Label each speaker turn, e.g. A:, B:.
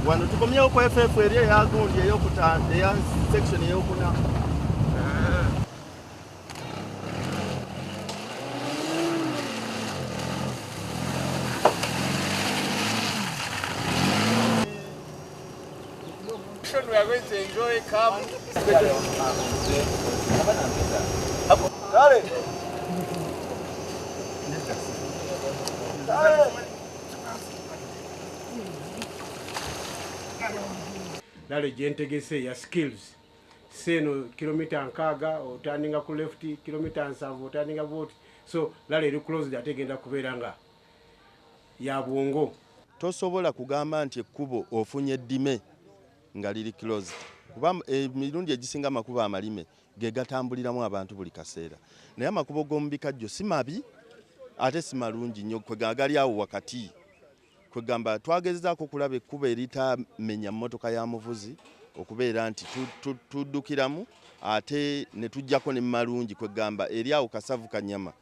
A: Wano tukomyewo ku FF eri eyagundi ey'okutaano eya section ey'okuna.
B: We are going to enjoy come.
C: Lale gyentegese ya skills seno kilomita nkaaga otandinga ku left kilomita 7 otandinga vote so lale eri closed ategenda kubeera nga ya bwongo.
A: Tosobola kugamba nti ekkubo ofunye eddime nga liri closed kuba emirundi egisinga amakubo amalime ge gatambuliramu abantu buli kaseera naye amakubo g'omu bikajjo si mabi ate si malungi nnyo kwegali awo wakati kwegamba twagezezaako okulaba ekkubo eritamenya mmotoka ya muvuzi okubeera nti tuddukiramu ate ne tujjako ne malungi kwegamba eri awo kasavu kanyama.